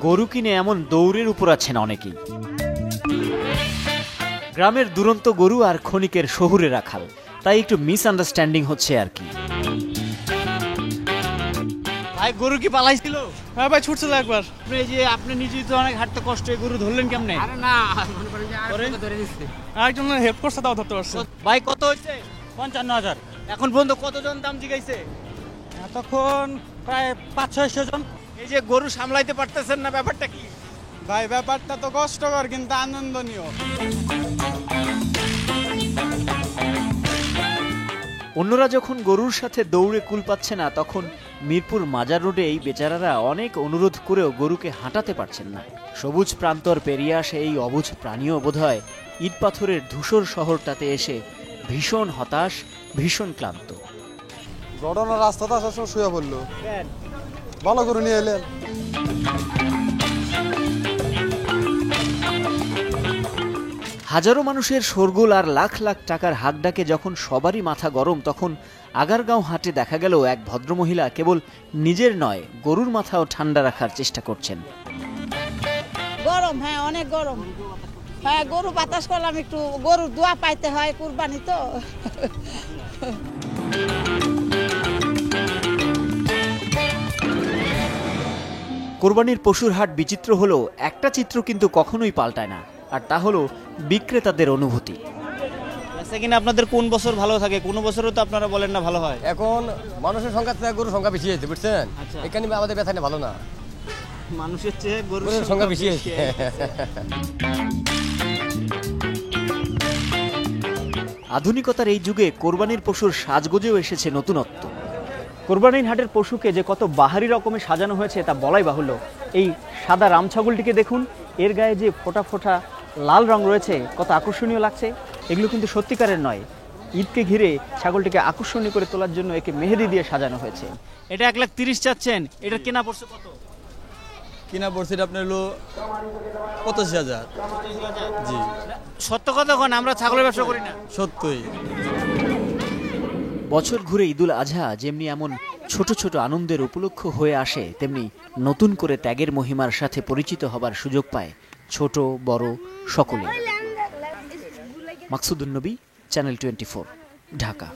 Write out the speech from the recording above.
গরু কিনে এমন দৌড়ের উপর আছেন অনেকেই। গ্রামের দুরন্ত গরু আর ক্ষণিকের শহুরে রাখাল, তাই একটু মিসআন্ডারস্ট্যান্ডিং হচ্ছে আর কি। ভাই গরু কি পালাইছিল? হ্যাঁ ভাই, ছুটছিল একবার। এই যে আপনি নিজেই তো অনেক হাঁটতে কষ্ট, গরু ধরলেন কেমনে? আরে না, মনে করেন যে আরেকজন ধরে দিচ্ছে। আরেকজন হেল্প করছে, তাও ধরতে পারছে। ভাই কত হয়েছে? 55,000। এখন পর্যন্ত কতজন দাম জিগাইছে? এতক্ষণ প্রায় 500-600 জন। এই যে গরু সামলাইতে পারতেছেন না, ব্যাপারটা কি? ভাই ব্যাপারটা তো কষ্টকর কিন্তু আনন্দনীয়। অন্যরা যখন গরুর সাথে দৌড়ে কুল পাচ্ছে না, তখন মিরপুর মাজার রোডে এই বেচারারা অনেক অনুরোধ করেও গরুকে হাঁটাতে পারছেন না। সবুজ প্রান্তর পেরিয়ে আসে এই অবুঝ প্রাণীও বোধহয় ইট পাথরের ধূসর শহরটাতে এসে ভীষণ হতাশ, ভীষণ ক্লান্ত। ঘটনা রাস্তাতে আসার সময় শুয়ে পড়লো, ভালো করে নিয়ে এলেন। হাজারো মানুষের শোরগোল আর লাখ লাখ টাকার হাঁকডাকে যখন সবারই মাথা গরম, তখন আগারগাঁও হাটে দেখা গেল এক ভদ্রমহিলা কেবল নিজের নয়, গরুর মাথাও ঠান্ডা রাখার চেষ্টা করছেন। গরম, হ্যাঁ অনেক গরম। হ্যাঁ, গরু বাতাস করলাম, একটু গরুর দোয়া পাইতে হয়, কুরবানি তো। কোরবানির পশুর হাট বিচিত্র হলেও একটা চিত্র কিন্তু কখনোই পাল্টায় না, আর তা হলো বিক্রেতাদের অনুভূতি। কিনা আপনাদের কোন বছর ভালো থাকে, কোন বছরও তো আপনারা বলেন না ভালো হয়। এখন মানুষের সংখ্যা থেকে গরুর সংখ্যা বেশি হয়েছে, বুঝছেন? এখানে আমাদের বেচানে ভালো না, মানুষের চেয়ে গরুর সংখ্যা বেশি হয়েছে। আধুনিকতার এই যুগে কোরবানির পশুর সাজগোজেও এসেছে নতুনত্ব। কোরবানির হাটের পশুকে যে কত বাহারি রকমের সাজানো হয়েছে তা বলাই বাহুল্য। এই সাদা রাম ছাগলটিকে দেখুন, এর গায়ে যে ফোঁটা ফোঁটা লাল রং রয়েছে, কত আকর্ষণীয় লাগছে। এগুলো কিন্তু সত্যিকারের নয়, ঈদকে ঘিরে ছাগলটিকে আকর্ষণীয় করে তোলার জন্য একে মেহেদি দিয়ে সাজানো হয়েছে। এটা 1,30,000 চাচ্ছেন, এটা কেনা পড়ছে কত? কিনা পড়ছে আপনার হলো 85,000। জি, সত্য কথা কোন, আমরা ছাগলের ব্যবসা করি না। সত্যই। বছর ঘুরে ঈদুল আজহা যেমনি এমন ছোট ছোট আনন্দের উপলক্ষ হয়ে আসে, তেমনি নতুন করে ত্যাগের মহিমার সাথে পরিচিত হবার সুযোগ পায় ছোট বড় সকলে। মাকসুদুন নবী, চ্যানেল 24, ঢাকা।